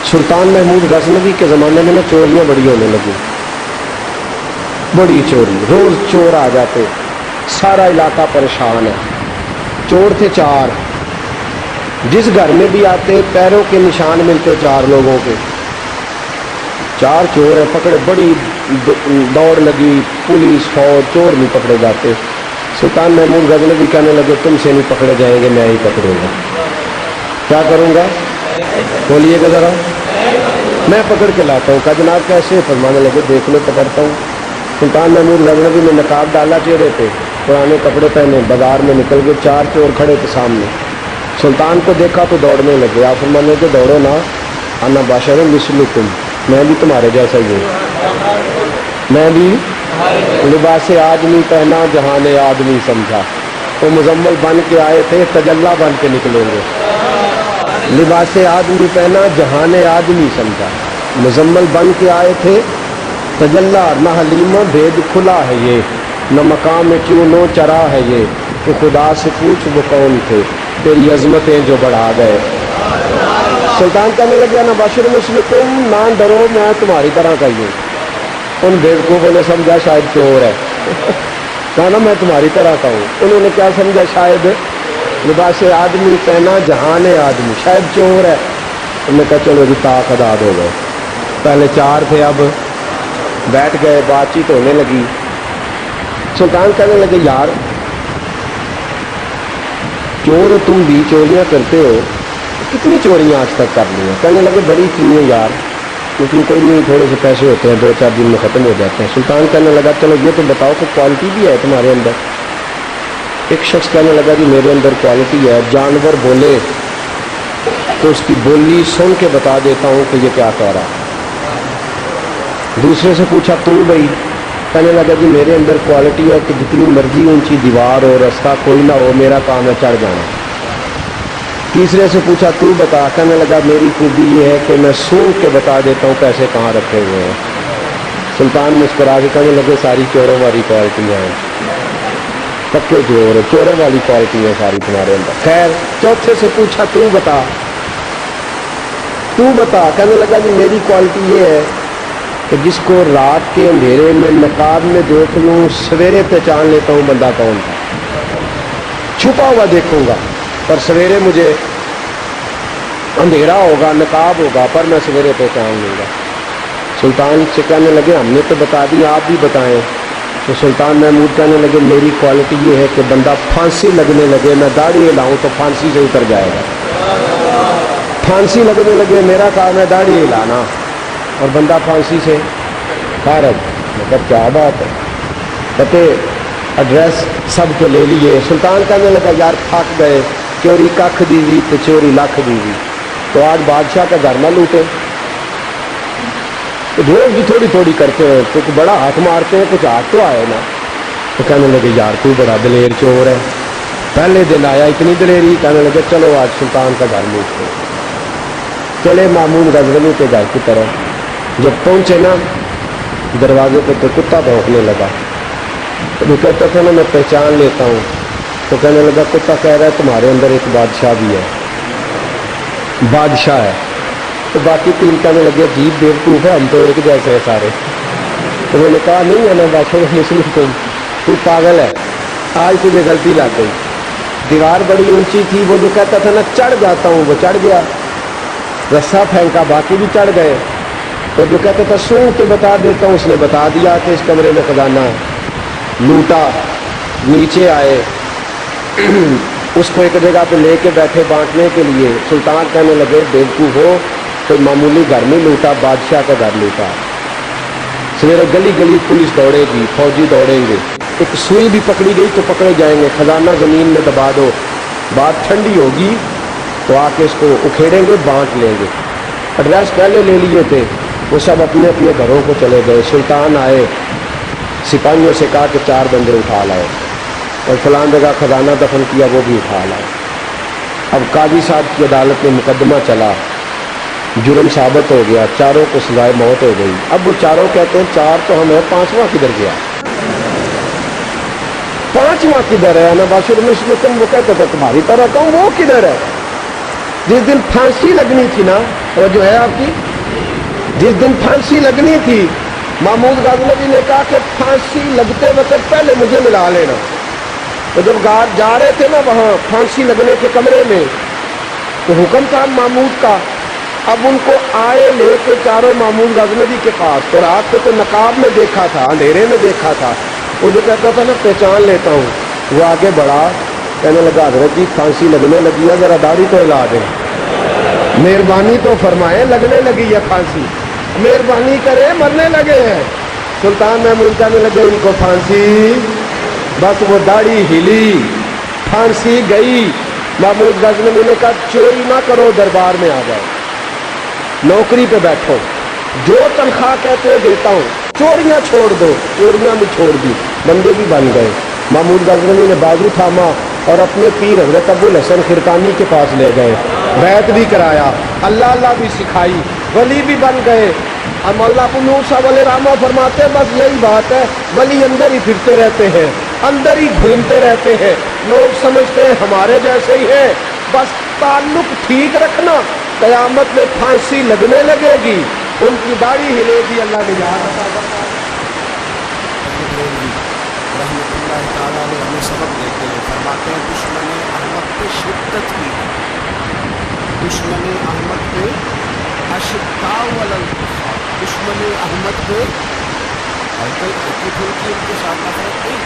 سلطان محمود غزنوی کے زمانے میں نا چوریاں بڑی ہونے لگی، بڑی چوری، روز چور آ جاتے، سارا علاقہ پریشان ہے۔ چور تھے 4، جس گھر میں بھی آتے پیروں کے نشان ملتے 4 لوگوں کے، 4 چور ہیں پکڑے، بڑی دوڑ لگی، پولیس فوج، چور نہیں پکڑے جاتے۔ سلطان محمود غزنوی کہنے لگے تم سے نہیں پکڑے جائیں گے، میں ہی پکڑوں گا۔ کیا کروں گا؟ بولیے گا ذرا، میں پکڑ کے لاتا ہوں۔ کہا جناب کیسے؟ فرمانے لگے دیکھ لو پکڑتا ہوں۔ سلطان محمود غزنوی نے نقاب ڈالا چہرے پہ، پرانے کپڑے پہنے، بازار میں نکل گئے، 4 چور کھڑے تھے سامنے۔ سلطان کو دیکھا تو دوڑنے لگے۔ آپ فرمانے لگے دوڑو نا، انا بشر مثلکم، میں بھی تمہارے جیسا ہی ہوں، میں بھی لباس آدمی پہنا جہان آدمی سمجھا۔ وہ مزمل بن کے آئے تھے، تجلا بن کے نکلیں گے۔ لباس آدمی پہنا جہان آدمی سمجھا، مزمل بن کے آئے تھے، تجلا نہ حلیمہ بھید کھلا ہے یہ، نہ مقام کیوں نو چرا ہے یہ، تو خدا سے پوچھ وہ کون تھے تیری عظمتیں جو بڑھا گئے۔ سلطان کہنے لگے نا بشر مثلکم، نہ ڈرو میں تمہاری طرح کا ہی ہوں۔ ان بیوقوفوں نے سمجھا شاید چور ہے، کہا نا میں تمہاری طرح کا ہوں۔ انہوں نے کیا سمجھا؟ شاید لباس آدمی پہنا جہان آدمی، شاید چور ہے۔ انہوں نے کہا چلو جی طاق اداد ہو گئے، پہلے 4 تھے اب بیٹھ گئے، بات چیت ہونے لگی۔ سلطان کہنے لگے یار چور تم بھی چوریاں کرتے ہو، کتنی چوریاں آج تک کر لی ہیں؟ کہنے لگے بڑی کی ہیں یار، لیکن کوئی نہیں، تھوڑے سے پیسے ہوتے ہیں 2-4 دن میں ختم ہو جاتے ہیں۔ سلطان کہنے لگا چلو یہ تو بتاؤ کہ کوالٹی بھی ہے تمہارے اندر؟ ایک شخص کہنے لگا جی میرے اندر کوالٹی ہے، جانور بولے تو اس کی بولی سن کے بتا دیتا ہوں کہ یہ کیا کہہ رہا۔ دوسرے سے پوچھا تم بھائی؟ کہنے لگا جی میرے اندر کوالٹی ہے کہ جتنی مرضی اونچی دیوار ہو، رستہ کوئی نہ ہو، میرا کام ہے چڑھ جانا۔ تیسرے سے پوچھا تو بتا؟ کہنے لگا میری خوبی یہ ہے کہ میں سونگ کے بتا دیتا ہوں پیسے کہاں رکھے ہوئے ہیں۔ سلطان مسکرا کے کہنے لگے ساری چوروں والی کوالٹی ہیں، پکے چور، چوروں والی کوالٹی ہے ساری تمہارے اندر۔ خیر چوتھے سے پوچھا تو بتا، تو بتا؟ کہنے لگا جی میری کوالٹی یہ ہے کہ جس کو رات کے اندھیرے میں نقاب میں دیکھ لوں سویرے پہچان لیتا ہوں بندہ کون تھا، چھپا ہوا دیکھوں گا پر سویرے مجھے اندھیرا ہوگا، نقاب ہوگا پر میں سویرے پہچان لوں گا۔ سلطان سے کہنے لگے ہم نے تو بتا دیا، آپ بھی بتائیں۔ تو سلطان محمود کہنے لگے میری کوالٹی یہ ہے کہ بندہ پھانسی لگنے لگے میں داڑھی ہلاؤں تو پھانسی سے اتر جائے گا، پھانسی لگنے لگے میرا کام ہے داڑھی ہلانا اور بندہ پھانسی سے خارج۔ مطلب کیا بات ہے، پتے ایڈریس سب کے لے لیے۔ سلطان کہنے لگا یار تھک گئے، چوری ککھ دیوی تو چوری لکھ دیوی، تو آج بادشاہ کا گھر نہ لوٹے، روز بھی تھوڑی تھوڑی کرتے ہیں، کچھ بڑا ہاتھ مارتے ہیں، کچھ ہاتھ تو آئے نا۔ تو کہنے لگے یار تو بڑا دلیر چور ہے، پہلے دن آیا اتنی دلیری۔ کہنے لگے چلو آج سلطان کا گھر لوٹتے ہیں۔ چلے محمود غزنوی کے گھر کی طرف، جب پہنچے نا دروازے پہ تو کتا بھونکنے لگا۔ تو کہتا تھا نا میں پہچان لیتا ہوں، تو کہنے لگا کتا کہہ رہا ہے تمہارے اندر ایک بادشاہ بھی ہے، بادشاہ ہے۔ تو باقی 3 کہنے لگے عجیب بیوقوف ہے، ہم تو ایک جیسے ہیں سارے۔ تو انہوں نے کہا نہیں ہے نا بادشاہ مسلم، تو پاگل ہے، آج تجھے غلطی لگ گئی۔ دیوار بڑی اونچی تھی، وہ جو کہتا تھا نا چڑھ جاتا ہوں وہ چڑھ گیا، رسا پھینکا باقی بھی چڑھ گئے۔ تو جو کہتا تھا سن کے بتا دیتا ہوں، اس نے بتا دیا کہ اس کمرے میں خزانہ ہے۔ لوٹا، نیچے آئے، اس کو ایک جگہ پہ لے کے بیٹھے بانٹنے کے لیے۔ سلطان کہنے لگے بیوقوف ہو، کوئی معمولی گھر نہیں لوٹا، بادشاہ کا گھر لوٹا۔ سویرے گلی گلی پولیس دوڑے گی، فوجی دوڑیں گے، ایک سوئی بھی پکڑی گئی تو پکڑے جائیں گے، خزانہ زمین میں دبا دو، بات ٹھنڈی ہوگی تو آ کے اس کو اکھیڑیں گے، بانٹ لیں گے۔ ایڈریس پہلے لے لیے تھے، وہ سب اپنے اپنے گھروں کو چلے گئے۔ سلطان آئے، سپاہیوں سے کہا کہ 4 بندے اٹھا لائے، اور فلان جگہ خزانہ دفن کیا وہ بھی اٹھا لائے۔ اب قاضی صاحب کی عدالت میں مقدمہ چلا، جرم ثابت ہو گیا، 4 کو سزائے موت ہو گئی۔ اب وہ 4 کہتے ہیں 4 تو ہمیں، 5واں کدھر گیا؟ 5واں کدھر ہے؟ نا باشر مسلم وہ کہتا تھا تمہاری طرح کہوں، وہ کدھر ہے؟ جس دن پھانسی لگنی تھی نا اور جو ہے آپ کی جس دن پھانسی لگنی تھی محمود غزنوی نے کہا کہ پھانسی لگتے وقت پہلے مجھے ملا لینا. تو جب جا رہے تھے نا وہاں پھانسی لگنے کے کمرے میں تو حکم تھا محمود کا. اب ان کو آئے لے کے چاروں محمود غزنوی کے پاس. تو رات کو تو نقاب میں دیکھا تھا, اندھیرے میں دیکھا تھا. وہ جو کہتا تھا نا پہچان لیتا ہوں. وہ آگے بڑھا, کہنے لگا حضرت جی پھانسی لگنے لگی ہے, ذرا داڑھی تو ہلا دیں, مہربانی تو فرمائے, لگنے لگی ہے پھانسی, مہربانی کرے, مرنے لگے ہیں. سلطان محمود کہنے لگے ان کو پھانسی, بس وہ داڑھی ہلی, پھانسی گئی. محمود غزنوی نے کہا چوری نہ کرو, دربار میں آ جاؤ, نوکری پہ بیٹھو, جو تنخواہ کہتے ہو دیتا ہوں, چوریاں چھوڑ دو. چوریاں بھی چھوڑ دی, بندے بھی بن گئے. محمود غزنوی نے بازو تھاما اور اپنے پیر حضرت ابو الحسن خرقانی کے پاس لے گئے, بیعت بھی کرایا, اللہ اللہ بھی سکھائی, ولی بھی بن گئے. اب اللہ کو نور صاحب علیہ رحمہ فرماتے ہیں بس یہی بات ہے, ولی اندر ہی پھرتے رہتے ہیں, اندر ہی گھومتے رہتے ہیں. لوگ سمجھتے ہیں ہمارے جیسے ہی ہیں, بس تعلق ٹھیک رکھنا, قیامت میں پھانسی لگنے لگے گی, ان کی داڑھی ہلے گی. اللہ نے یاد رکھا. رحمۃ اللہ تعالیٰ نے ہمیں سبق دیتے ہیں, فرماتے ہیں دشمن احمد پہ شدت کی, دشمن احمد پہ اشداء الکفار, دشمن احمد پہ ہلکی پھلکی ان کے ساتھ نفرت نہیں,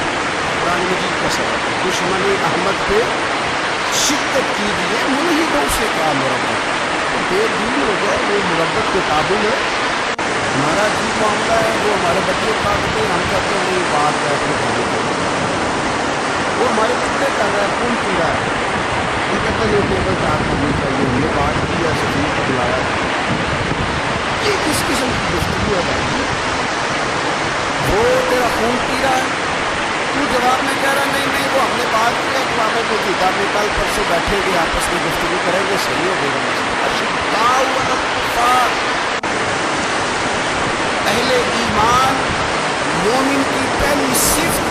قرآن مجید کا سبق ہے. دشمن احمد پہ شدت کیجیے, ملحدوں سے کیا مربت, تو بے دین ہو جائے وہ مربت کے قابل ہے. ہمارا جی معاملہ ہے, وہ ہمارے بچے کاٹتے ہیں, ہم کہتے ہیں نہیں بات ہے اپنے کھانے کو, وہ ہمارے ٹکڑے کر رہا ہے, خون پی رہا ہے, ہم کہتے ہیں ٹیبل چار کرنی چاہیے, ہم نے بات کی ہے, سفیر کو بلایا. یہ کس قسم کی گفتگو ہے بھائی؟ وہ تیرا خون پی رہا ہے, تو جواب میں کہہ رہا نہیں نہیں وہ ہم نے بات کی ہے, قیامت کو جھوٹا میں کل پرسوں بیٹھیں گے, آپس میں گفتگو کریں گے, صحیح ہو گئے گا. اشداء الکفار, اہل ایمان مومن کی پہلی صفت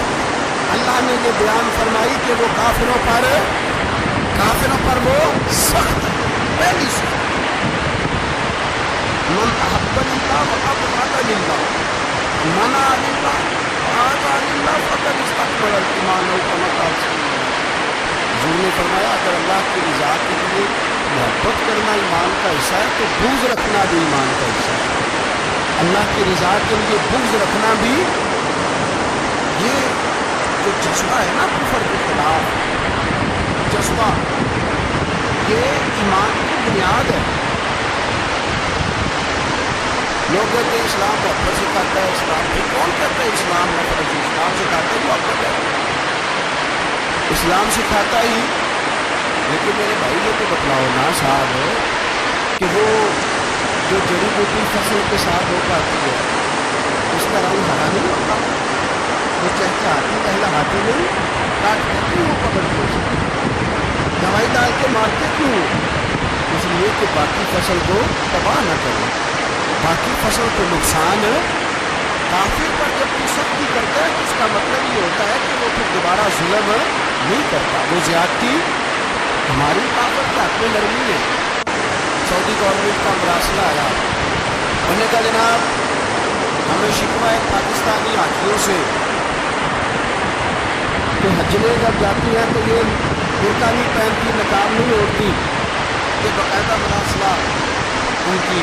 اللہ نے یہ بیان فرمائی کہ وہ کافروں پر وہ سخت, پہلی صفت. من احب للہ وابغض للہ منع للہ وآذى للہ فقد استکمل الایمان او کما قال صلی اللہ علیہ وسلم. حضور نے فرمایا اگر اللہ کی رضا کے لیے محبت کرنا ایمان کا حصہ ہے تو بغض رکھنا بھی ایمان کا حصہ ہے. اللہ کی رضا کے لیے بغض رکھنا بھی, یہ جو جذبہ ہے نا کفر کے خلاف جذبہ, یہ ایمان کی بنیاد ہے. لوگ کہتے ہیں اسلام محبت سکھاتا ہے, اسلام بھی کون کہتا ہے اسلام نفرت, اسلام سکھاتا ہے محبت ہے, اسلام سکھاتا ہی. لیکن میرے بھائی یہ تو بتلاؤ نا صاحب کہ وہ جو جڑی بوٹی فصل کے ساتھ ہو پاتی ہے اس کا رنگ ہرا نہیں ہوتا, وہ چہچہاتی لہلہاتی نہیں, کاٹتے کیوں ہو پکڑ کے, دوائی ڈال کے مارتے کیوں, اس لیے کہ باقی فصل کو تباہ نہ کرے, باقی فصل کو نقصان. کافر پر جب کوئی سختی کرتا ہے تو اس کا مطلب یہ ہوتا ہے کہ وہ پھر دوبارہ ظلم نہیں کرتا, وہ زیادتی. ہماری کافر کے حق میں نرمی ہے. سعودی گورنمنٹ کا مراسلہ آیا, انہوں نے کہا جناب ہمیں شکوہ ہے پاکستانی حاجیوں سے کہ حج میں جب جاتی ہیں تو یہ برقع نہیں پہنتی, نقاب نہیں اوڑھتی. یہ باقاعدہ مراسلہ ان کی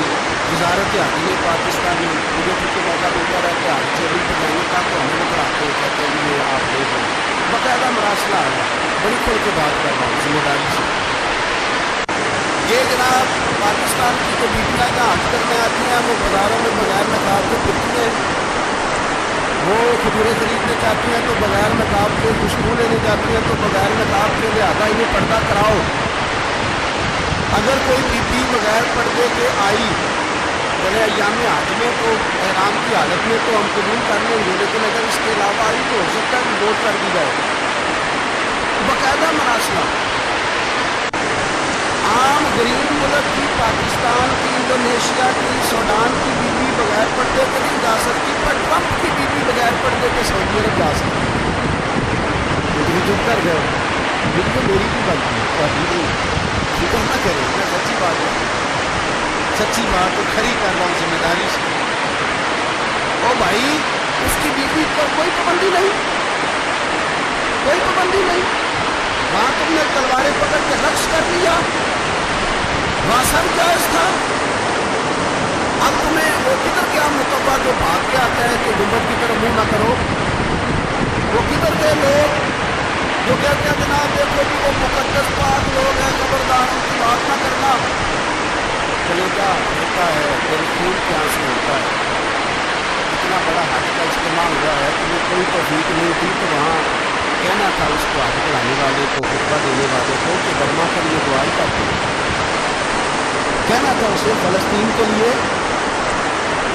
وزارت حج پاکستانی, مجھے چونکہ موقع ملتا رہتا ہے حج چوری پہ جانے کا تو ہمیں پڑھاتے کہتے ہیں یہ آپ دیکھ لیں, باقاعدہ مراسلہ آیا, بڑی کھل کے بات کر رہا ہوں ذمہ داری سے. یہ جناب پاکستان کی جو بیٹیاں جہاں حج کرنے آتی ہیں وہ بازاروں میں بغیر نقاب کے پھرتی ہیں, وہ کھجورے خریدنے چاہتی ہیں تو بغیر نقاب کے, خوشبو لینے جاتی ہیں تو بغیر نقاب کے, لہٰذا انہیں پردہ کراؤ. اگر کوئی بیٹی بغیر پردے کے آئی چلے ایام حج میں تو احرام کی حالت میں تو ہم قبول کر لیں گے, لیکن اگر اس کے علاوہ آئی تو ہو سکتا ہے کہ ووٹ کر دی جائے. باقاعدہ مراسلہ. عام غریب ملک کی, پاکستان کی, انڈونیشیا کی, سوڈان کی بیوی بغیر پردے کے نہیں جا سکتی, پر ٹرمپ کی بیوی بغیر پردے کے سعودی عرب جا سکتی ہے. مجھے چپ کر گئے, ویڈیو میری بھی بنتی ہے, نہیں فکر نہ کرے, میں سچی بات ہے. सच्ची बात तो खरी कर रहा हूँ जिम्मेदारी से। ओ भाई, उसकी बीवी पर कोई पाबंदी नहीं, कोई पाबंदी नहीं। वहां तुमने तलवारें पकड़ के रक्स कर लिया, वहां सब जायज था। अब तुम्हें वो किधर क्या मुतब्बा जो भाग के आता है कि गुम्बद की तरफ मुंह ना करो, वो किधर गए लोग जो कहते हैं जनाब देखो कि वो मुकद्दस पाक लोग हैं, खबरदार उनकी बात ना करना। कलेजा होता है, दिल खून के आंसू होता है। इतना बड़ा हद का इस्तेमाल हुआ है, तुम्हें कोई तौफीक नहीं थी तो वहाँ कहना था उसको हाथ बढ़ाने वाले को, खुतबा देने वाले को कि बर्मा के लिए दुआई करते, कहना था उसे फलस्तीन के लिए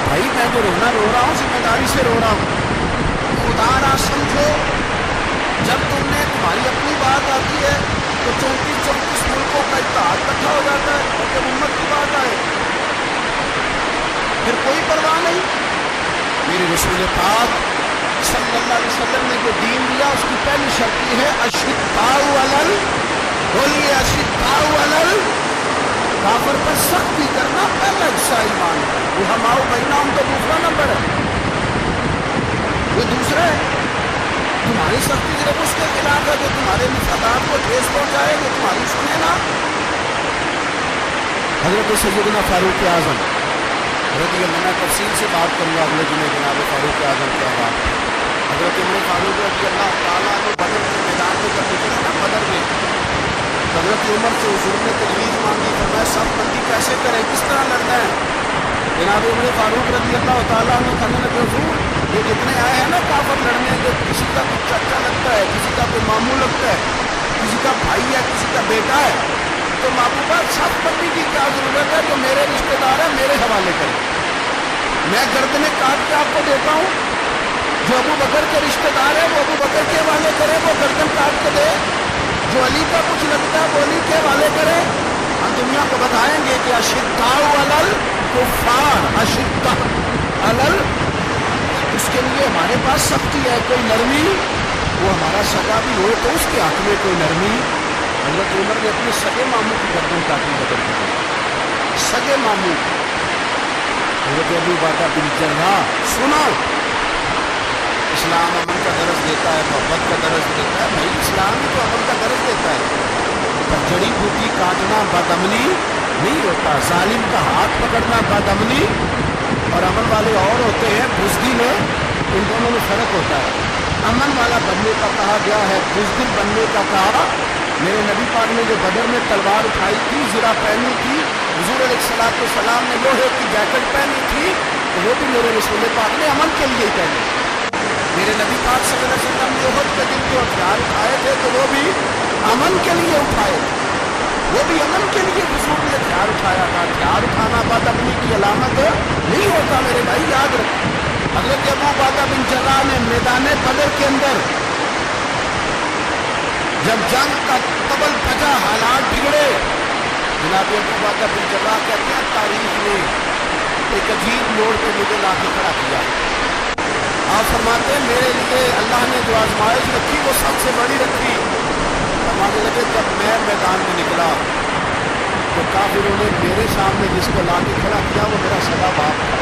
भाई मैं जो रोना रो रहा हूँ जिम्मेदारी से रो रहा हूँ। खुदा ना समझो, जब तुमने तुम्हारी अपनी बात आती है तो 34 मुल्कों का इत्तेहाद इकट्ठा हो जाता है, और जब उम्मत की बात आए फिर कोई परवाह नहीं। मेरे रसूल पाक सल्लल्लाहु अलैहि वसल्लम ने जो दीन दिया उसकी पहली शर्त है अशिद्दाउ अलल, बोलिए अशिद्दाउ अलल काफिर पर सख्ती करना पहला हिस्सा ईमान है। वो हमाओ बैनाम तो दूसरा नंबर है, वो दूसरा है। तुम्हारी सख्ती सिर्फ उसके खिलाफ है जो तुम्हारे मफादात को ठेस पहुंचाए, जो तुम्हारी सुने ना। हजरत सैयदना फारूक आजम रज़ी अल्लाह, मैं तफसील से बात करूंगा अगले दिन जनाब फारूक आजम क्या बात है। हजरत उमर फारूक रज़ी अल्लाह ताला ने बदर के मैदान में जब निकले ना, बदर में हजरत उमर से हुजूर ने तजवीज़ मांगी, फरमाया सब बंदी कैसे करें, किस तरह लड़ना है। जनाब उमर फारूक रज़ी अल्लाह ताला ने कहने लगे हुजूर ये जितने आए हैं ना काफिर लड़ने, जो किसी का कोई चाचा लगता है, किसी का कोई मामू लगता है, किसी का भाई है, किसी का बेटा है, तो महबूबा सब बंदी की क्या जरूरत है, जो मेरे रिश्तेदार है मेरे हवाले करें, मैं गर्दने काट के आपको देता हूँ। जो अबू बकर के रिश्तेदार है वो अबू बकर के हवाले करे, वो गर्दन काट के दे। जो अली का कुछ लगता है वो अली के हवाले करे। हम दुनिया को बताएंगे कि अशिद्दाउ अलल कुफ्फार, अशिद्दा अलल, उसके लिए हमारे पास सख्ती है, कोई नरमी, वो हमारा सगा भी हो तो उसके हाथ में कोई नरमी। हजरत उमर ने अपने सगे मामू की गर्दन काटी, बदल की सगे मामू हजरत अबू उबादा बिन जर्राह। सुनो, इस्लाम अमन का दर्ज देता है, मोहब्बत का दर्ज देता है। भाई इस्लाम ही तो अमन का दर्ज देता है, पर जड़ी बूटी काटना बदअमनी नहीं होता, जालिम का हाथ पकड़ना बदअमनी, और अमन वाले और होते हैं बुज़दिल, इन दोनों में फ़र्क होता है। अमन वाला बनने का कहा गया है, बुज़दिल बनने का कहा। मेरे नबी पाक ने जो बदर में तलवार उठाई थी, ज़रा पहनी थी, हुज़ूर अलैहिस्सलाम ने लोहे की जैकेट पहनी थी, तो वो भी मेरे रसूल पाक ने अमन के लिए पहनी। मेरे नबी पाक सल्लल्लाहु अलैहि वसल्लम ने उहद के दिन जो हथियार उठाए थे तो वो भी अमन के लिए उठाए थे, वो भी अमन के लिए हुजूर ने हथियार उठाया था। हथियार उठाना बदअमनी की अलामत नहीं होता मेरे भाई, याद रखें। हजरत अबू उबादा बिन जर्राह ने मैदान बदर के अंदर जब जंग का तबल बजा, हालात बिगड़े, जनाब अबू उबादा बिन जर्राह कहते हैं तारीख ने एक अजीब मोड़ पे मुझे ला के खड़ा किया। आप फरमाते हैं मेरे लिए अल्लाह ने जो आजमाइश रखी वो सबसे बड़ी रखी। फरमाने लगे जब मैं मैदान में निकला तो काफिरों ने मेरे सामने जिसको ला के खड़ा किया वो मेरा सगा बाप था।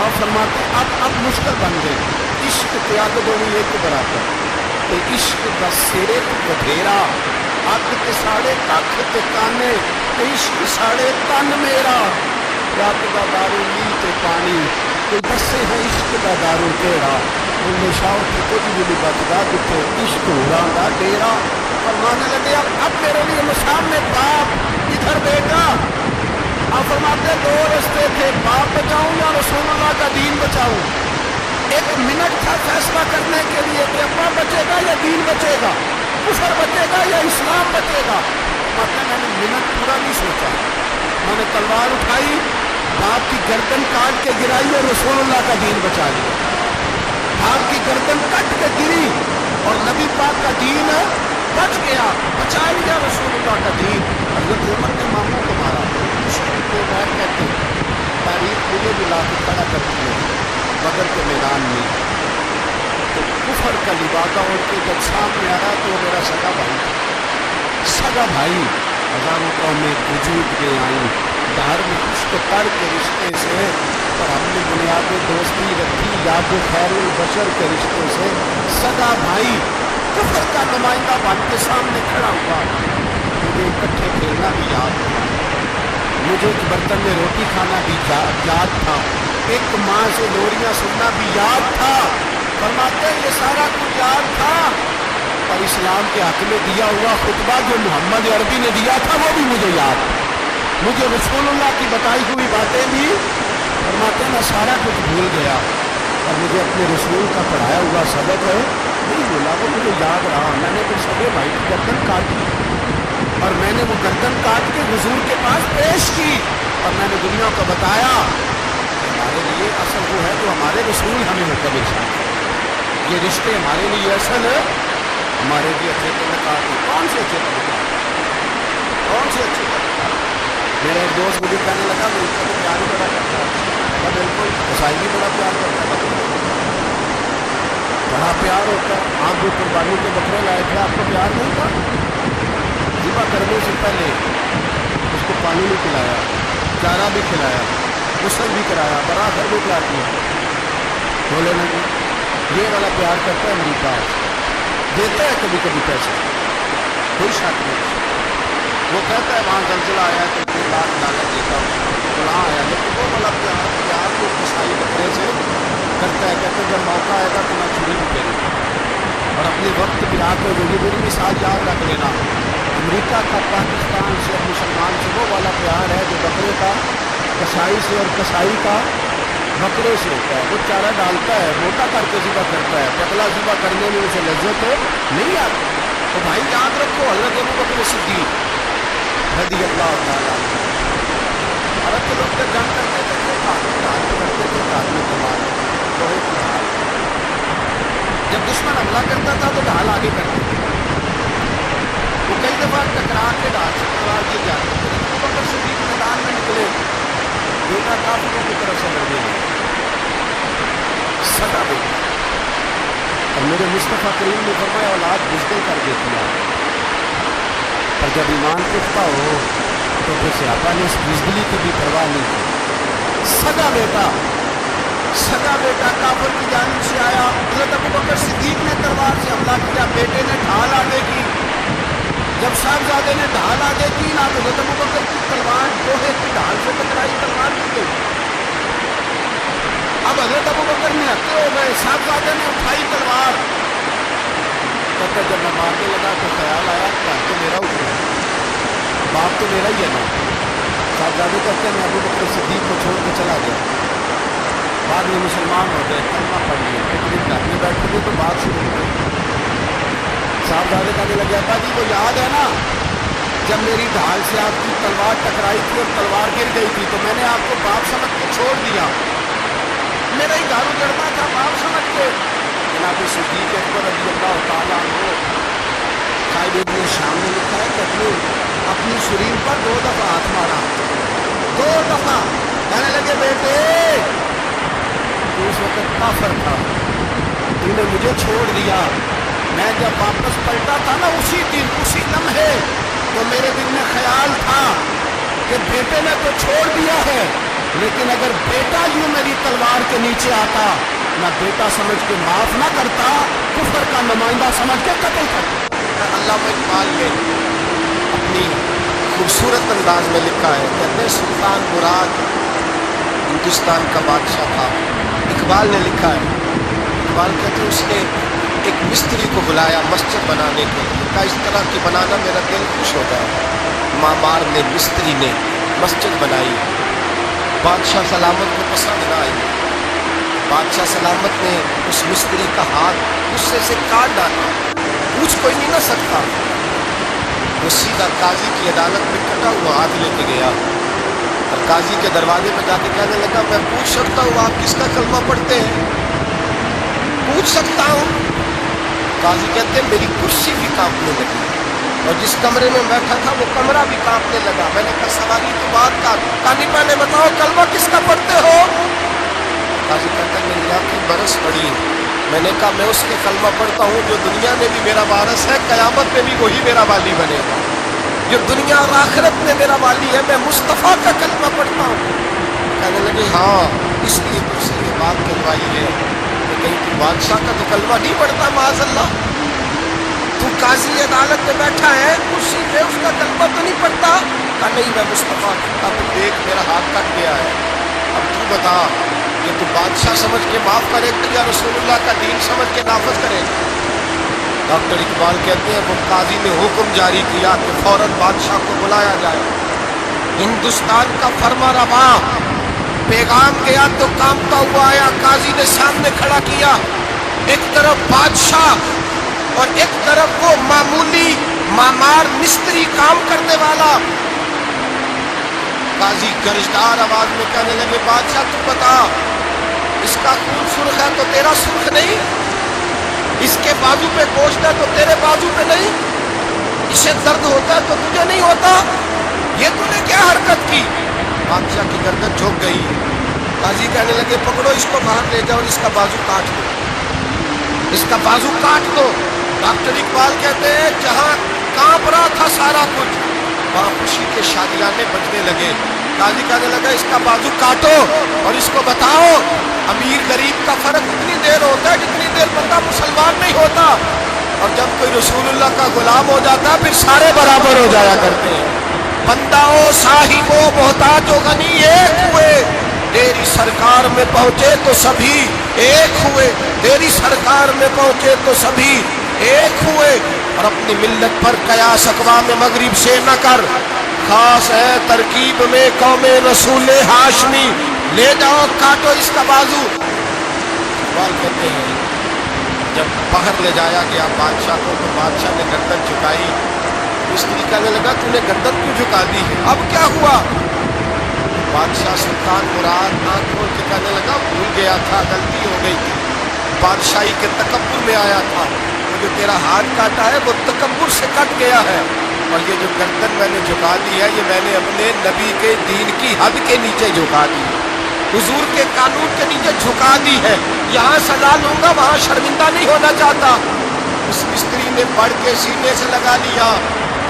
आप फरमाते अब मुश्किल बन गई, इश्क त्याग दोनों एक बराबर, तो इश्क का सेरे बधेरा, अग ते साढ़े कख ते काने, ते इश्क साढ़े तन मेरा, रब दा दारू ली ते पानी, कोई दसे है इश्क का दारू तेरा, उन्हें शाह की कुछ भी नहीं बचता जिथे इश्क होरा का डेरा। फरमाने लगे अब मेरे लिए सामने बाप, इधर बेटा। आप फरमाते दो रस्ते थे, बाप बचाऊं या रसूलुल्लाह का दीन बचाऊं। एक मिनट था फैसला करने के लिए कि अब्बा बचेगा या दीन बचेगा, कुफर बचेगा या इस्लाम बचेगा। मतलब मैंने मिनट पूरा नहीं सोचा, मैंने तलवार उठाई, बाप की गर्दन काट के गिराई और रसूलुल्लाह का दीन बचा लिया। बाप की गर्दन कट के गिरी और नबी पाक का दीन बच गया, बचा लिया रसूलुल्लाह का दीन। हज़रत उमर ने मामू को मारा, बैठ कहते तारीख मुझे भी ला के खड़ा करती है बदर के मैदान में। तो कुफर का लिबादा उड़ के जब सामने आया तो मेरा सगा भाई था, सगा भाई। हजारों कौमें वजूद में आई, धार्मिक रिश्ते तर के रिश्ते से, पर हमने बुनियाद दोस्ती रखी याद खैरुल बशर के रिश्ते से। सगा भाई कुफर का नुमाइंदा बन के सामने खड़ा हुआ। मुझे इकट्ठे खेलना भी याद था, मुझे एक बर्तन में रोटी खाना भी याद था, एक माँ से लोरियां सुनना भी याद था। फरमाते ये सारा कुछ याद था, और इस्लाम के हक में दिया हुआ खुतबा जो मोहम्मद अरबी ने दिया था वो भी मुझे याद था। मुझे रसूलुल्लाह की बताई हुई बातें भी, फरमाते मैं सारा कुछ भूल गया, और मुझे अपने रसूल का पढ़ाया हुआ सबक नहीं बोला, वो मुझे याद रहा। मैंने तो सगे भाई की गर्दन काटी, और मैंने वो गर्दन काट के हुजूर के पास पेश की, और मैंने दुनिया को बताया कि हमारे लिए असल वो है जो हमारे रसूल हमें हुक्म इरशाद करे। ये रिश्ते हमारे लिए असल है, हमारे लिए अच्छे तल्लुकात। कौन से अच्छे तल्लुकात, कौन से अच्छे तल्लुकात? मेरा एक दोस्त मुझे कहने लगा मैं उसका तो प्यार ही बड़ा करता है। बिल्कुल, हुसैन भी बड़ा प्यार करता है, बड़ा प्यार होता है। आप जो कुर्बानी के बकरे लाए थे आपको प्यार नहीं था? ज़िबा करने से पहले उसको पानी भी पिलाया, चारा भी खिलाया, गुस्ल भी कराया, बराबर भी पिलाती है। बोले ना जी, ये वाला प्यार करता है अमरीका, देता है कभी कभी पैसे, कोई शक नहीं। वो कहता है वहाँ जलजिला आया तो इतने लाख डॉलर देता हूँ, फलां आया, लेकिन वो वाला प्यार वो कसाई बकरे से करता है। कहते हैं जब मौका आएगा तो मैं छुरी भी करूँगा। और अपने वक्त भी आकर जो मेरी मिसाल याद रख लेना, अमेरिका का पाकिस्तान से और मुसलमान से वो वाला प्यार है जो बकरे का कसाई से और कसाई का बकरे से होता है। वो चारा डालता है, मोटा करके ज़िबा करता है, पतला ज़िबा करने में उसे लज्जत नहीं आती। तो भाई याद रखो हज़रत अबू बकर सिद्दीक़ रज़ी अल्लाह ताला, अरब के लोग जंग करते थे तो काफी ढाल करते थे, आदमी को मारते लोहे की ढाल। जब दुश्मन हमला करता था तो ढाल आगे करते थे, वो कई दफा टकरा के ढाल से तलवार गिर जाते थे। अबू बकर सिद्दीक़ मैदान में निकले, बेटा काफिरों की तरफ से लड़ने लगे, सदा बेटा। और मेरे मुस्तफ़ा करीम ने फरमाया औलाद बुज़दिल कर देती है, पर जब ईमान पुख्ता हो तो फिर सियापा ने इस बुज़दिली की भी परवाह नहीं की। सगा बेटा काफिर की जानिब से आया, हज़रत अबू बकर सिद्दीक़ ने तलवार से हमला किया, बेटे ने ढाल आगे की। जब साहबजादे ने ढाल आगे की ना, तो हज़रत अबू बकर की तलवार लोहे की ढाल से टकराई, तलवार गिर गई। अब हज़रत अबू बकर ने हत्या हो गए, साहबजादे ने उठाई तलवार। कहता जब मैं मारने लगा तो ख्याल आया कि घर तो मेरा उठा है, बाप तो मेरा ही है ना। साहबजादे कहते हैं मैं अबू बकर सिद्दीक़ को छोड़ के चला गया, बाद में मुसलमान हो गए, कलमा पढ़ लिया, एक दिन घर में बैठे थे तो बात शुरू हो गई। साहबजादे कहने लगे अब्बा जी वो याद है ना जब मेरी ढाल से आपकी तलवार टकराई थी और तलवार गिर गई थी, तो मैंने आपको बाप समझ के छोड़ दिया, मेरा ही घर उजड़ता था बाप समझ के। जनाब सिद्दीक़ अकबर रज़ी अल्लाह ताला अन्हु साहिब इब्न शाम ने लिखा है कि अपनी शरीर पर 2 दफ़ा हाथ मारा, 2 दफ़ा। कहने लगे बेटे तो उस वक्त काफिर था, तूने मुझे छोड़ दिया। मैं जब वापस पलटा था ना उसी दिन उसी लम्हे, तो मेरे दिल में ख्याल था कि बेटे ने तो छोड़ दिया है, लेकिन अगर बेटा यूं मेरी तलवार के नीचे आता, मैं बेटा समझ के माफ ना करता, कुफर का नुमाइंदा समझ के कत्ल करता। अल्लामा इकबाल ने अपनी खूबसूरत अंदाज में लिखा है, कहते हैं सुल्तान मुराद हिंदुस्तान का बादशाह था। इकबाल ने लिखा है, इकबाल कहते हैं उसने एक मिस्त्री को बुलाया मस्जिद बनाने के लिए, कहा इस तरह की बनाना मेरा दिल खुश हो गया। मामार ने मिस्त्री ने मस्जिद बनाई, बादशाह सलामत को पसंद ना आई। बादशाह सलामत ने उस मिस्त्री का हाथ गुस्से से काट डाला, पूछ कोई नहीं ना सकता। वो सीधा काजी की अदालत में कटा हुआ हाथ लेके गया और काजी के दरवाजे पर जाके कहने लगा मैं पूछ सकता हूँ आप किसका कलमा पढ़ते हैं? पूछ सकता हूँ। काजी कहते हैं मेरी कुर्सी भी कांपने लगी और जिस कमरे में बैठा था वो कमरा भी कांपने लगा। मैंने कहा सवारी तो बात का कानिपा ने बताओ कलमा किसका पढ़ते हो? काजी कहते हैं मेरी आंखें बरस पड़ी। मैंने कहा मैं उसके कलमा पढ़ता हूँ जो दुनिया में भी मेरा वारिस है, कयामत में भी वही मेरा वाली बनेगा। जो दुनिया और आखिरत में मेरा वाली है, मैं मुस्तफ़ा का कलमा पढ़ता हूँ। कहने लगे हाँ, इसलिए तुझसे ये बात कहलवाई है कि कहीं तू बादशाह का तो कलमा नहीं पढ़ता, माज़अल्लाह। तू काजी अदालत में बैठा है कुर्सी पे, उसका कलमा तो नहीं पढ़ता। कहा नहीं, मैं मुस्तफ़ा का, तो देख मेरा हाथ कट गया है, अब तू बता कि तू बादशाह समझ के माफ़ करेगा या रसूलुल्लाह का दीन समझ के नाफज करेगा। डॉक्टर इकबाल कहते हैं वो काजी ने हुक्म जारी किया कि फौरन बादशाह को बुलाया जाए। हिंदुस्तान का फरमा रवा पैगाम गया तो कामता हुआ आया, काजी ने सामने खड़ा किया, एक तरफ बादशाह और एक तरफ वो मामूली मामार मिस्त्री काम करने वाला। काजी गरजदार आवाज में कहने लगे बादशाह तू बता, इसका खून सुर्ख है तो तेरा सुर्ख नहीं, इसके बाजू पे गोश्त है तो तेरे बाजू पे नहीं, इसे दर्द होता है तो तुझे नहीं होता, ये तूने क्या हरकत की। बादशाह की गर्दन झुक गई। काजी कहने लगे पकड़ो इसको, बाहर ले जाओ, इसका बाजू काट दो, इसका बाजू काट दो। डॉक्टर इकबाल कहते हैं जहां कांप रहा था सारा कुछ, वहां खुशी के शादियाने बजने लगे। काजी कहने लगा इसका बाजू काटो और इसको बताओ अमीर गरीब का फर्क इतनी देर होता है जितनी देर बंदा मुसलमान नहीं होता, और जब कोई रसूलुल्लाह का गुलाम हो जाता है फिर सारे बराबर हो जाया करते हैं। बंदाओ साहिबो मोहताजो गनी एक हुए, तेरी सरकार में पहुंचे तो सभी एक हुए, तेरी सरकार में पहुंचे तो सभी एक हुए। और अपनी मिल्लत पर कयास अक़वाम मगरिब से न कर, खास है तरकीब में कौमे रसूल हाशमी, ले जाओ काटो इसका बाजू। इकबाल कहते हैं जब बाहर ले जाया गया बादशाह को तो बादशाह ने गर्दन झुकाई। मिस्त्री कहने लगा तूने गर्दन क्यों झुका दी है, अब क्या हुआ। बादशाह सुल्तान मुराद आंख खोल के कहने लगा भूल गया था, गलती हो गई थी, बादशाही के तकब्बुर में आया था, जो तेरा हाथ काटा है वो तकब्बुर से कट गया है, और ये जो गर्दन मैंने झुका दी है ये मैंने अपने नबी के दीन की हद के नीचे झुका दी है, हुजूर के कानून के नीचे झुका दी है, यहाँ सजा लूंगा वहाँ शर्मिंदा नहीं होना चाहता। उस मिस्त्री ने बढ़ के सीने से लगा लिया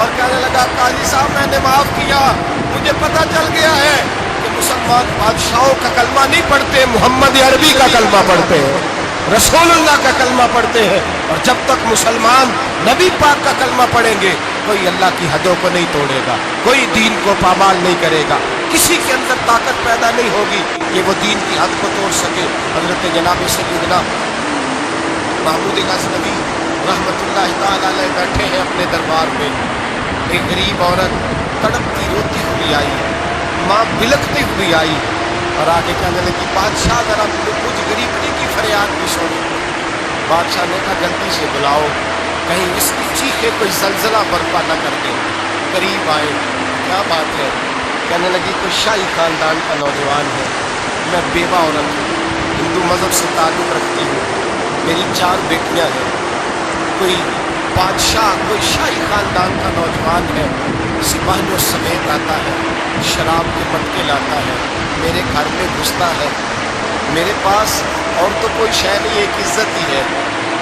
और कहने लगा काजी साहब मैंने माफ किया, मुझे पता चल गया है कि मुसलमान बादशाहों का कलमा नहीं पढ़ते, मोहम्मद अरबी का कलमा पढ़ते हैं, रसूलुल्लाह का कलमा पढ़ते हैं। और जब तक मुसलमान नबी पाक का कलमा पढ़ेंगे कोई अल्लाह की हदों को नहीं तोड़ेगा, कोई दीन को पामाल नहीं करेगा, किसी के अंदर ताकत पैदा नहीं होगी कि वो दीन की हद को तोड़ सके। हजरत जनाब सैयदना महमूद गज़नवी रहमतुल्लाह तआला अलैह बैठे हैं अपने दरबार में, एक गरीब औरत तड़पती रोती हुई आई, माँ बिलखती हुई आई और आगे कहने लगी बादशाह जरा मुझ गरीबनी की फरियाद भी सुनो। बादशाह ने कहा जल्दी से बुलाओ, कहीं इसकी चीखे कोई जलजला बर्पा न कर दे। करीब आए, क्या बात है। कहने लगी कोई शाही खानदान का नौजवान है, मैं बेवा औरत हूँ, हिंदू मज़हब से ताल्लुक़ रखती हूँ, मेरी 4 बेटियाँ हैं, कोई बादशाह कोई शाही खानदान का नौजवान है, सिपाहियों समेत आता है, शराब के मटके लाता है, मेरे घर में घुसता है, मेरे पास और तो कोई शय नहीं, एक इज्जत ही है।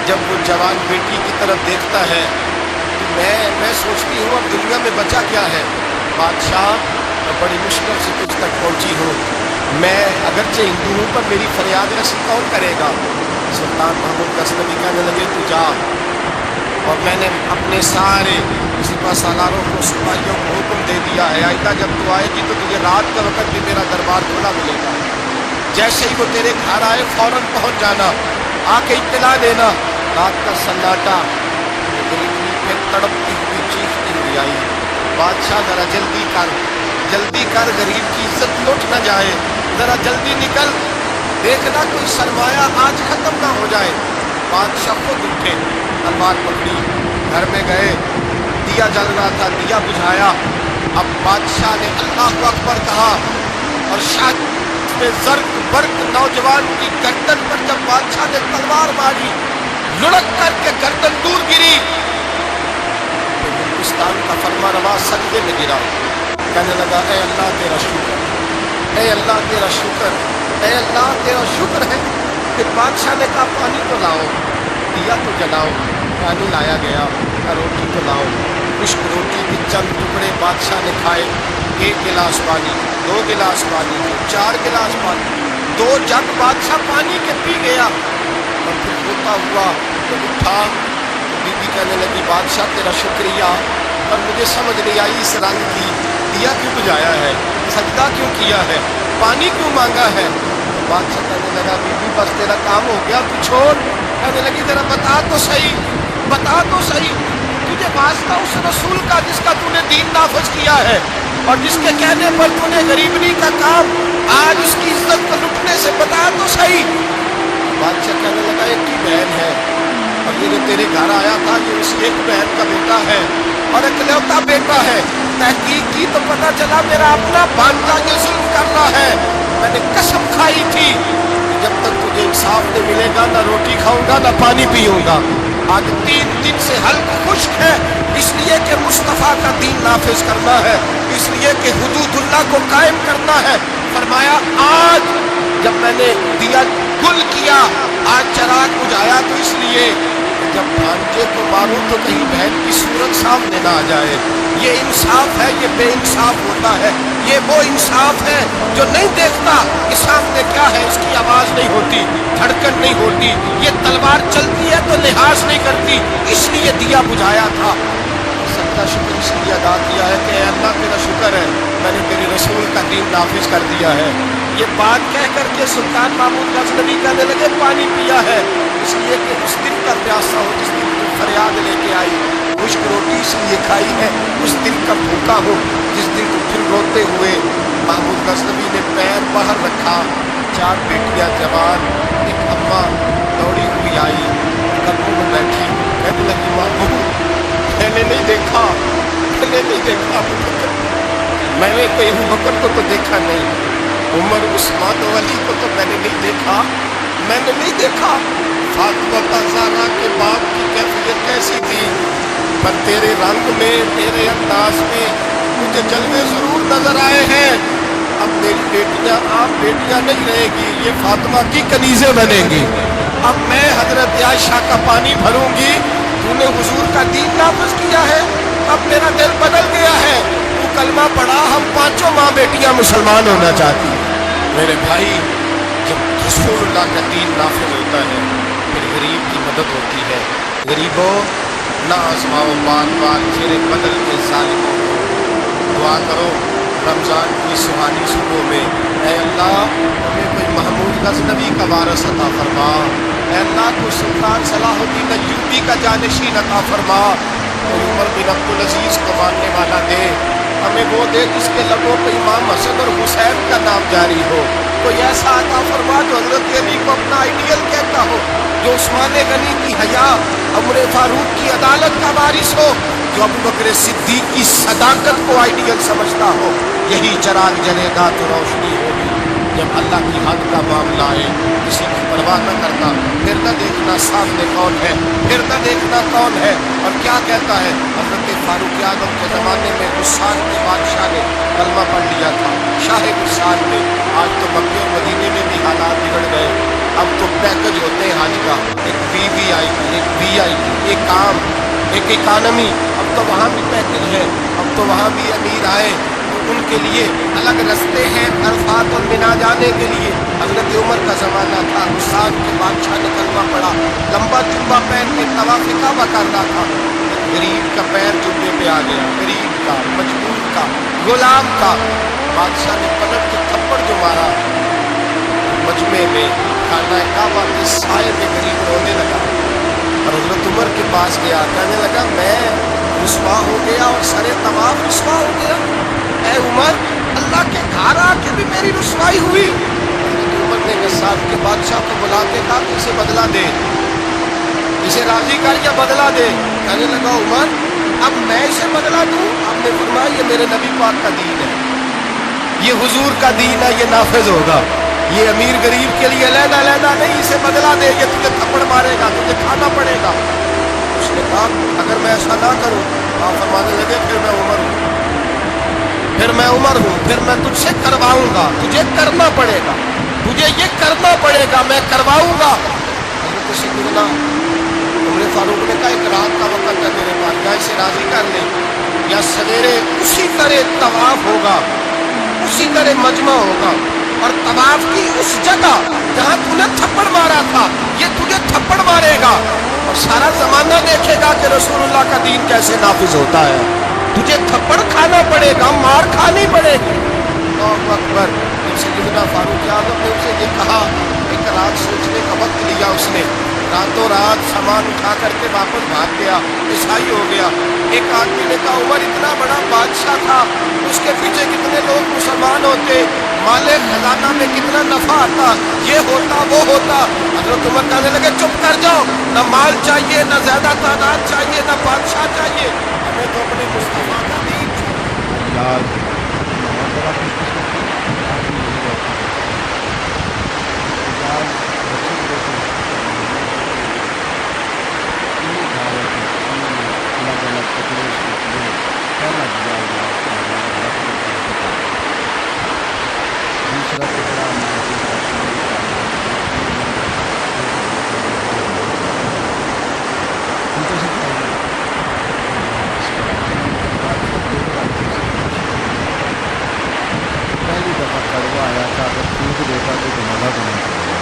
जब वो जवान बेटी की तरफ देखता है तो मैं सोचती हूँ अब दुनिया में बचा क्या है। बादशाह मैं बड़ी मुश्किल से तुझ तक पहुँची हूँ, मैं अगरचे हिंदू हूँ पर मेरी फरियाद रसी कौन करेगा। सुल्तान महमूद गज़नवी कहने लगे तू जा, और मैंने अपने सारे सिपा सालारों को सिपाहियों को हुक्म दे दिया है आइंदा जब तू आएगी तो तुझे रात का वक्त भी मेरा दरबार खुला मिलेगा, जैसे ही वो तेरे घर आए फौरन पहुंच जाना, आके इत्तला देना। रात का सन्नाटा, गरीबनी फिर तड़पती हुई चीखती हुई आई, बादशाह जरा जल्दी कर गरीब की इज्जत लुट न जाए, जरा जल्दी निकल, देखना कोई सरमाया आज खत्म ना हो जाए। बादशाह खुद उठे, तलवार पकड़ी, घर में गए, दिया जल रहा था, दिया बुझाया। अब बादशाह ने अल्लाहु अकबर कहा और शायद ज़र्क बर्क नौजवान की गर्दन पर जब बादशाह ने तलवार मारी, लुढ़क करके गर्दन दूर गिरी, तो हिंदुस्तान का फरमानवा सजदे में गिरा, कहने लगा ऐ अल्लाह तेरा शुक्र, ऐ अल्लाह तेरा शुक्र, ऐ अल्लाह तेरा शुक्र है। फिर बादशाह ने कहा पानी तो लाओ, दिया तो जलाओ, पानी लाया गया, रोटी तो लाओ, खुश्क रोटी के चंद टुकड़े बादशाह ने खाए, 1 गिलास पानी, 2 गिलास पानी, 4 गिलास पानी, 2 जग बादशाह पानी के पी गया। और फिर रोता हुआ जब उठा तो बीबी कहने लगी, बादशाह तेरा शुक्रिया, पर मुझे समझ नहीं आई इस रंग की, दिया क्यों बुझाया है, सजदा क्यों किया है, पानी क्यों मांगा है। तो बादशाह कहने लगा, बीबी बस तेरा काम हो गया, तू छोड़। कहने लगी, जरा बता तो सही, बता तो सही, तुझे वास्ता उस रसूल का जिसका तूने दीन नाफज किया है और जिसके कहने पर तूने गरीबनी का काम आज उसकी इज्जत को लुटने से, बता तो सही। बादशाह कहने लगा, एक की बहन है और ये जो तेरे घर आया था ये उस एक बहन का बेटा है और इकलौता बेटा है। तहकीक की तो पता चला मेरा अपना भांजा ये जुल्म कर रहा है। मैंने कसम खाई थी कि जब तक तुझे इंसाफ नहीं मिलेगा ना रोटी खाऊंगा ना पानी पीऊंगा। आज 3 दिन से हल्क खुश्क है, इसलिए कि मुस्तफ़ा का दीन नाफिज करना है, इसलिए कि हुदूदुल्लाह को कायम करना है। फरमाया, आज जब मैंने दिया गुल किया, आज चराग बुझाया, तो इसलिए जब भांजे को मारूं तो कहीं बहन की सूरत सामने ना आ जाए। ये इंसाफ है, ये बेइंसाफ होता है। ये वो इंसाफ है जो नहीं देखता कि सामने क्या है, इसकी आवाज नहीं होती, धड़कन नहीं होती, ये तलवार चलती है तो लिहाज नहीं करती, इसलिए दिया बुझाया था। सबका शुक्र इसलिए अदा किया है कि अल्लाह तेरा शुक्र है, मैंने तेरे रसूल का दीन नाफिज कर दिया है। ये बात कह करके सुल्तान महमूद गजनवी कहने लगे, पानी पिया है इसलिए कि उस दिन का प्यासा हो जिस दिन तुम फरियाद लेके आई, खुश्क रोटी इसलिए खाई है उस दिन का भूखा हो जिस दिन तुम फिर रोते हुए। महमूद गजनवी ने पैर बाहर रखा, 4 बेटियां जवान, एक अम्मा दौड़ी हुई आई, कब्र में बैठी, कहने लगी, महमूद मैंने नहीं देखा, मैंने नहीं देखा, मैंने कोई अबू बकर को तो देखा नहीं, उमर उस्मान अली को तो मैंने नहीं देखा, मैंने नहीं देखा। फातिमा ज़हरा के बाप की कैफियत कैसी थी, पर तेरे रंग में, तेरे अंदाज में मुझे जलवे जरूर नजर आए हैं। अब मेरी बेटियां आप बेटियां नहीं रहेगी, ये फातिमा की कनीज़ें बनेंगी। अब मैं हजरत आयशा का पानी भरूंगी, तूने हुजूर का दीन नाफिज किया है, अब मेरा दिल बदल गया है, तू कलमा पढ़ा, हम 5 माँ बेटियां मुसलमान होना चाहती। मेरे भाई, जब रसूलुल्लाह का दीन नाफिज होता है फिर गरीब की मदद होती है। गरीबों, ना आजमाओ बार बार चेहरे बदल के जालिमों को, दुआ करो रमज़ान की सुहानी सुबह में, ऐ अल्लाह हमें कोई महमूद गजनवी का वारिस अता फरमा, ऐ अल्लाह को सुल्तान सलाहुद्दीन अय्यूबी का जानशीन अता फरमा, कोई उमर बिन अब्दुल अजीज को मानने वाला दे, हमें वो दे जिसके लबों पे इमाम हसन और हुसैन का नाम जारी हो, कोई ऐसा अता फरमा जो हजरत अली को अपना आइडियल कहता हो, जो उस्मान गनी की हया, उमर फारूक की अदालत का वारिस हो, जो अबू बकर सिद्दीक की सदाकत को आइडियल समझता हो। यही चराग जलेगा तो रोशनी होगी। जब अल्लाह की हद का मामला आए, किसी की परवाह न करना, फिर न देखना सामने कौन है, फिर न देखना कौन है और क्या कहता है। हज़रत फारूक आज़म के ज़माने में गुस्सान के बादशाह ने कलमा पढ़ लिया था, शाह गुस्सान ने। आज तो मक्के और मदीने में भी हालात बिगड़ गए। अब तो पैकेज होते हैं हज का, एक वीवी आएगी, एक VIP, एक काम, एक इकानमी। अब तो वहाँ भी पैकेज है, अब तो वहाँ भी अमीर आए, उनके लिए अलग रास्ते हैं अरफात और मिना जाने के लिए। हज़रत उमर का ज़माना था, गुस्सान के बादशाह ने कलमा पढ़ा, लंबा जुब्बा पहन के तवाफ़ काबा कर रहा था, गरीब का पैर जुब्बे पे आ गया, गरीब का, मजबूर का, गुलाम का। बादशाह ने पलट के थप्पड़ जो मारा, मजमे में खाना काबा के साए में गरीब रोने लगा और हज़रत उमर के पास गया, कहने लगा मैं रुस्वा हो गया और सरे तवाफ़ रुस्वा हो गया। ऐ उमर, अल्लाह के घर आके भी मेरी रुस्वाई हुई। उमर ने गस्सान के बादशाह को बुला के कहा कि इसे बदला दे, इसे राजी कर या बदला दे। कहने लगा उमर, अब मैं इसे बदला दूं? आपने फरमाया ये मेरे नबी पाक का दीन है, ये हुजूर का दीन है, ये नाफिज होगा। ये अमीर गरीब के लिए अलहदा अलहदा नहीं, इसे बदला दे, ये तुझे थप्पड़ मारेगा, तुझे खाना पड़ेगा। उसने कहा अगर मैं ऐसा ना करूं, आप फरमाने लगे फिर मैं उमर हूं, फिर मैं उमर हूं, फिर मैं तुझसे करवाऊंगा, तुझे करना पड़ेगा, तुझे ये करना पड़ेगा, मैं करवाऊंगा। हज़रत सैयदना عمر فاروق نے کہا ایک رات کا وقت ہے میرے پاس، یا اسے راضی کر لیں یا سویرے اسی طرح طواف ہوگا، اسی طرح مجمع ہوگا، اور طواف کی اس جگہ جہاں تو نے تھپڑ مارا تھا یہ تجھے تھپڑ مارے گا، اور سارا زمانہ دیکھے گا کہ رسول اللہ کا دین کیسے نافذ ہوتا ہے، تجھے تھپڑ کھانا پڑے گا، مار کھانی پڑے گی۔ اللہ اکبر۔ جب سیدنا فاروق اعظم نے اسے یہ کہا، ایک رات سوچنے کا وقت لیا اس نے، راتوں رات سامان اٹھا کر کے واپس بھاگ گیا، عیسائی ہو گیا۔ ایک آدمی نے کہا عمر اتنا بڑا بادشاہ تھا، اس کے پیچھے کتنے لوگ مسلمان ہوتے، مال خزانہ میں کتنا نفع آتا، یہ ہوتا وہ ہوتا۔ حضرت عمر کہنے لگے چپ کر جاؤ، نہ مال چاہیے، نہ زیادہ تعداد چاہیے، نہ بادشاہ چاہیے، ہمیں تو اپنے مصطفیٰ کا دین چاہیے۔ آج بہت بڑا خوش قسمت ہے، آج بھی یہی رہتا ہے۔ آج بچے کو دیکھو، انہیں کھا رہے تھے، انہوں نے الگ الگ کپڑے اس کو کیے، پہلا دیا گیا اس کا ہمارا رقم کا انتقال، دوسرا ٹکڑا مارتے کرتے ان کو سب چاہیے پہلی دفعہ کڑوا آیا تھا، اگر پھونک دیتا تو مزہ تو نہیں کرے گا،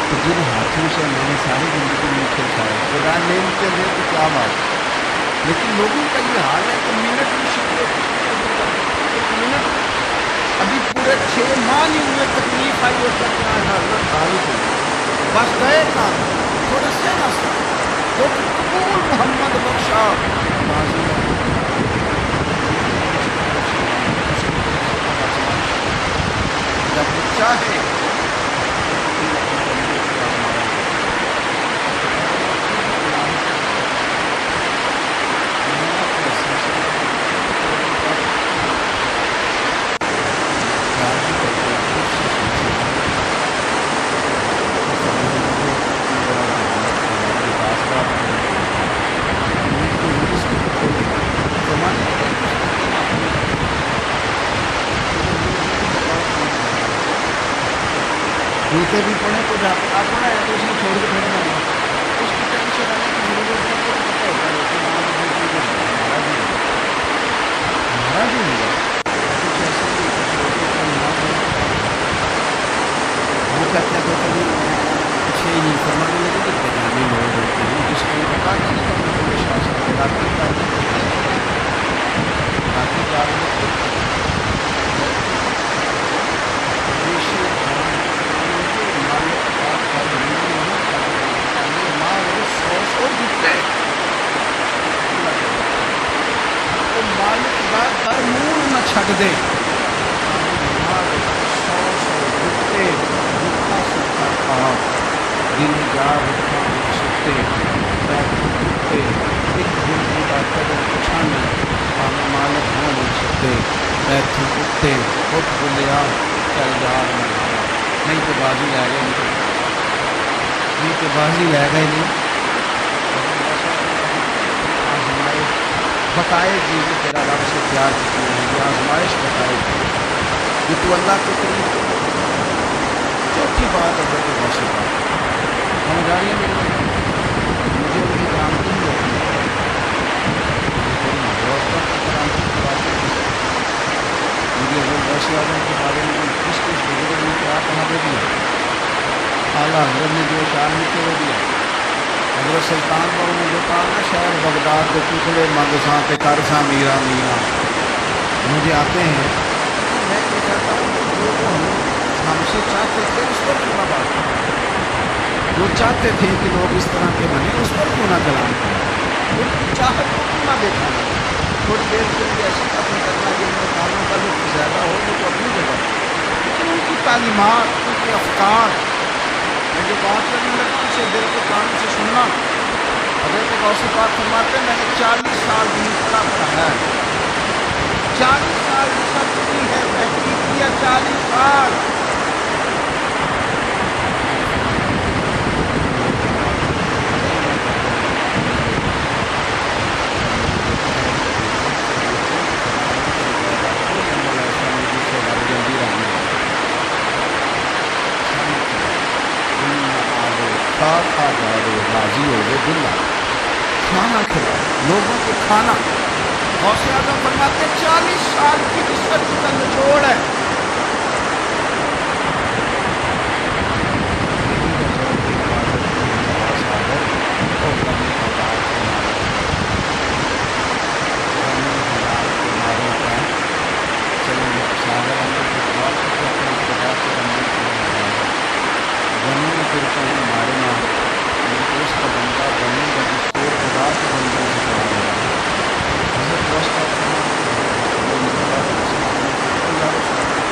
تو جن ہاتھوں سے میں نے ساری زندگی میٹھے کھائے، خدا نعمتیں دے تو کیا بات ہے، لیکن لوگوں کا یہ حال ہے کہ منٹ میں شکر ایک منٹ، ابھی پورے 6 ماہ نہیں ہوئے تکلیف آئی اور کہتے ہیں حضرت خالص ہو بس گئے کام تھوڑے سے راستہ تو قبول محمد بخشا بازی ہے۔ جب وہ چاہے جوتے بھی پڑھیں تو آپ پڑھا ہے تو اس میں چھوڑ کے تھوڑا جانا، اس کی ٹینشن آنے کی ضرورت ہے، تو پتہ ہوتا ہے کہ ہمارا بھی ہوگا کچھ ایسے بھی وہ کہتے ہیں تو کبھی کچھ ہی نہیں فرمانے لگے کہ بیگانے لوگ ہوتے ہیں جس کو بتا کہ نہیں کرنے کو وشواس کرتے راتی جا رہے مالک دا در مول نہ چھڈ دے، سو گٹے دکھا سکھا خواب دن جا رکھا سکتے بیٹھ گٹے ایک دن کی بات قدر پچھانے پانے مالک ہو مل سکتے بیٹھ گٹے اٹھ بلیا چل یار منایا، نہیں تو بازی لے گئے نہیں تو بازی لے گئے نہیں، آزمائش بتائے گی کہ تیرا رب سے پیار کتنا ہے، یہ آزمائش بتائے گی کہ تو اللہ کے قریب۔ چوتھی بات حضرت غوث پاک سمجھ آ رہی ہے میری بات، مجھے ان کی کرامتی نہیں ہوتی، غوث پاک کی کرامتی کی باتیں مجھے حضرت غوث اعظم کے بارے میں کس بزرگ نے کیا کہا دے دیا، اعلیٰ حضرت نے جو اشعار لکھے وہ دیا، حضرت سلطان بہو نے جو کہا نا شہر بغداد کے ٹکڑے مانگ ساں تے کر ساں میرا میرا، مجھے آتے ہیں میں یہ چاہتا ہوں کہ جو ہم سے چاہتے تھے اس پر کیوں نہ بات کریں، جو چاہتے تھے کہ لوگ اس طرح کے بنے اس پر کیوں نہ کلام کریں، ان کی چاہت کو کیوں نہ دیکھا جائے، تھوڑی دیر کے لیے ایسی قتل کرنا جن میں کاموں کا لطف زیادہ ہو وہ تو اپنی جگہ، لیکن ان کی تعلیمات ان کے افکار میں جو بات کرنے لگا اسے دل کے کان سے سننا۔ حضرت غوث پاک فرماتے ہیں میں نے 40 سال دین پڑھایا ہے، 40 سال ریسرچ کی ہے، تحقیق کیا 40 سال، کھا کھا جاوے راضی ہوئے دلہ کھانا کھلا لوگوں کو کھانا غوث اعظم فرماتے 40 سال کی ریسرچ کا نچوڑ ہے یہی ہے ذوق عبادت کی انتہا ساگر اور غم حیات کے ماروں کا چلیں ساگر ہمیں جذبات کو کیا کریں خدا کے بندے کی بنوں میں پھر کہیں مارے نہ میں تو اس کا بندہ بنوں گا جس کو خدا کے بندوں سے پیار ہوا حضرت واسطہ فرماتے ہیں وہ میرے بات اسلام میں اللہ رسول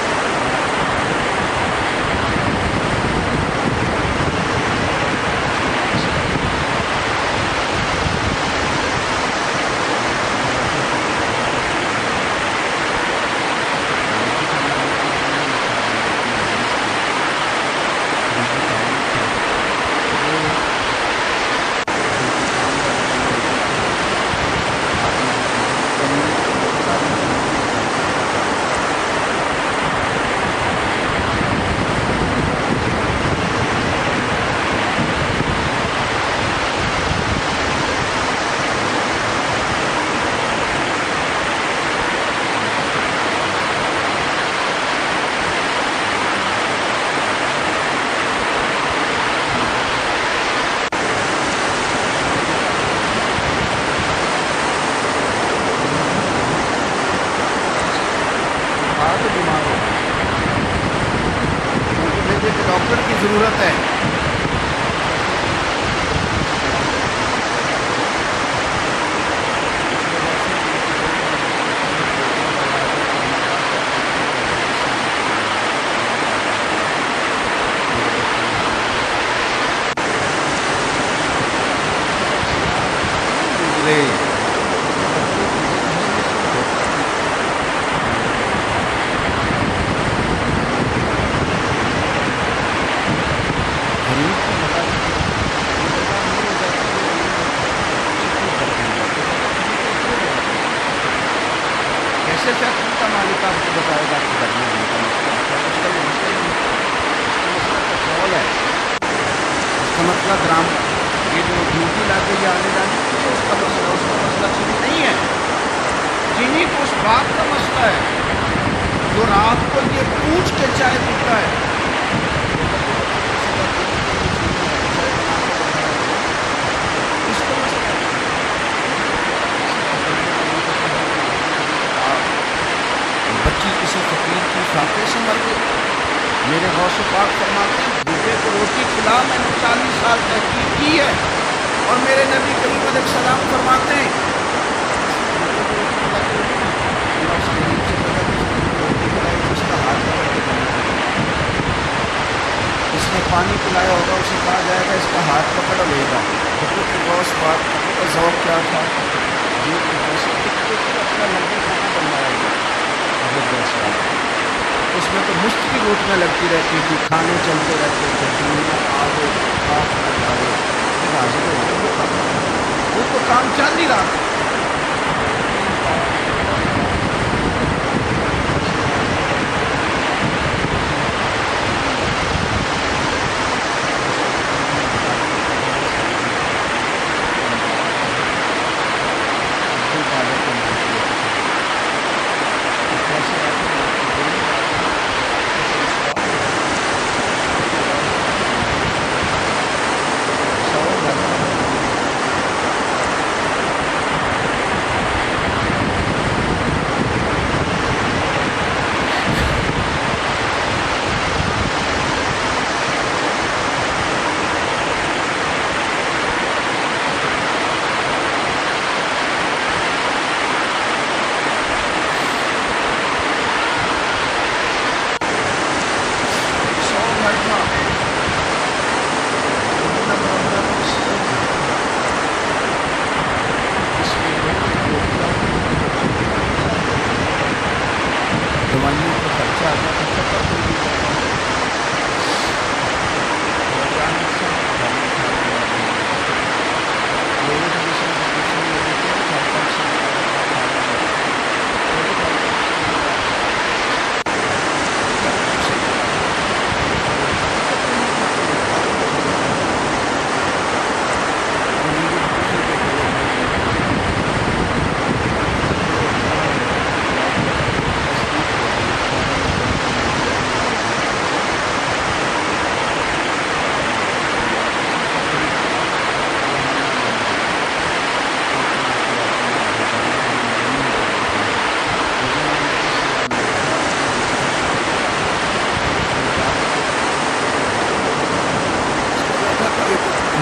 بیمار ہو کیونکہ بھیجے کہ ڈاکٹر کی ضرورت ہے کیسے فیکٹری کا مالک آپ کو بتائے گا کہ گھر میں کا مسئلہ ہے اس کا یہ مسئلہ ہی نہیں اس کا مسئلہ تو سوال ہے اس کا مسئلہ گرام یہ جو ڈیوٹی لا کے یہ آنے جانے کی ہے اس کا مسئلہ چینی نہیں ہے چینی تو اس بات کا مسئلہ ہے جو رات کو یہ پوچھ کے چائے پیتا ہے اس کا مسئلہ بچی کسی فقیر کی فاقے سے مر گئی میرے غوث پاک فرماتے ہیں بوٹے کو روٹی کھلا میں نے 40 سال تحقیق کی ہے اور میرے نبی کریم علیہ السلام فرماتے ہیں اللہ اس غریب سے پتا روٹی کھلائی تو اس کا ہاتھ پکڑ کے اس نے پانی پلایا ہوگا اسے کہا جائے گا اس کا ہاتھ پکڑ لے گا حضرت غوث پاک کا ذوق کیا تھا جیب کے پیسے اپنا لمبے کھانا بنوایا گیا اس میں تو مفت کی روٹیاں لگتی رہتی تھی کھانے چلتے رہتے تھے دنیا آگے خاک نہ جاوے حاضر ہو وہ تو کام چل نہیں رہا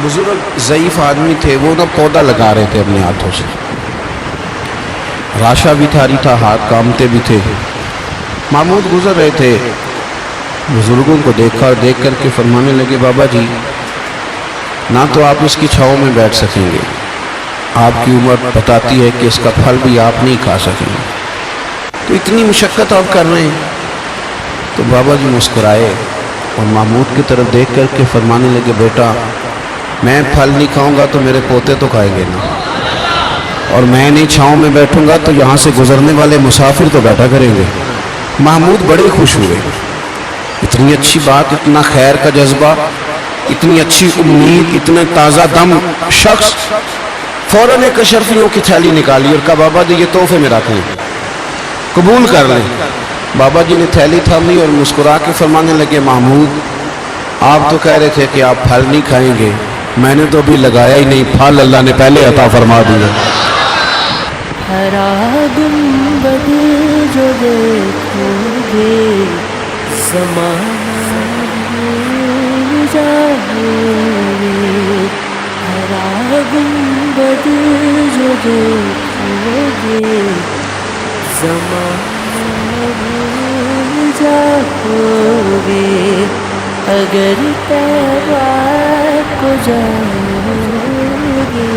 बुजुर्ग ज़ईफ़ आदमी थे, वो ना पौधा लगा रहे थे अपने हाथों से, राशा भी थारी था, हाथ कामते भी थे। महमूद गुजर रहे थे, बुजुर्गों को देखा और देख करके फरमाने लगे, बाबा जी ना तो आप इसकी छाँव में बैठ सकेंगे, आपकी उम्र बताती है कि इसका फल भी आप नहीं खा सकेंगे, तो इतनी मुशक्क़त आप कर रहे हैं। तो बाबा जी मुस्कुराए और महमूद की तरफ देख करके फरमाने लगे, बेटा मैं फल नहीं खाऊंगा तो मेरे पोते तो खाएंगे ना, और मैं नहीं छाँव में बैठूंगा तो यहाँ से गुजरने वाले मुसाफिर तो बैठा करेंगे। महमूद बड़े खुश हुए, इतनी अच्छी बात, इतना खैर का जज्बा, इतनी अच्छी उम्मीद, इतने ताज़ा दम शख्स फौरन एक अशरफियों की थैली निकाली और कहा, बाबा जी ये तोहफे में रख लें, कबूल कर लें। बाबा जी ने थैली थामी और मुस्कुरा के फरमाने लगे, महमूद आप तो कह रहे थे कि आप फल नहीं खाएंगे, मैंने तो अभी लगाया ही नहीं, फल अल्लाह ने पहले अता फरमा दिया। हरा गुंबद जो देखोगे ज़माना भूल जाओगे, हरा गुंबद जो देखोगे ज़माना भूल जाओगे, अगर तैबा को जाओगे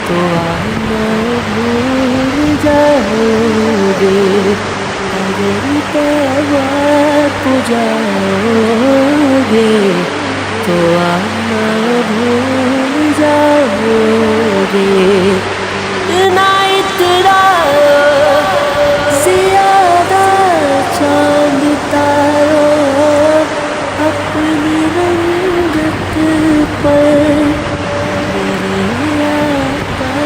तो आना भूल जाओगे, अगर तैबा को जाओगे तो आना भूल जाओगे। नाइट ज़्यादा चांद तारों अपनी रंगत पर मेरे आका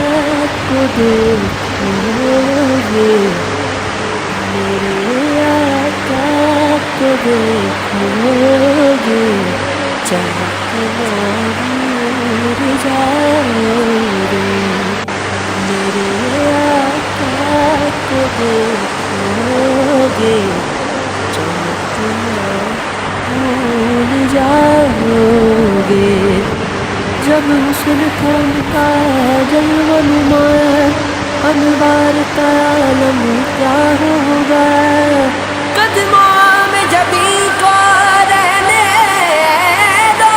को देखोगे, मेरे आका को देखोगे, चमकना भूल जाओगे, मेरे आका को देखोगे, चमकना भूल जाओगे। जब हुस्न था उनका जलवा नुमाया, अनवार का आलम क्या होगा, कदमों में जबी को रहने दो,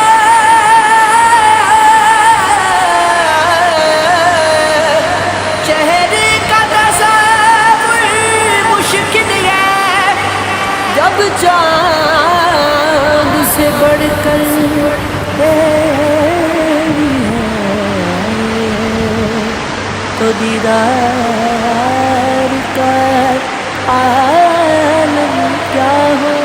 चेहरे का तस्वुर मुश्किल है, जब चाँद से बढ़कर तेरी है, तो दीदार का आलम क्या हो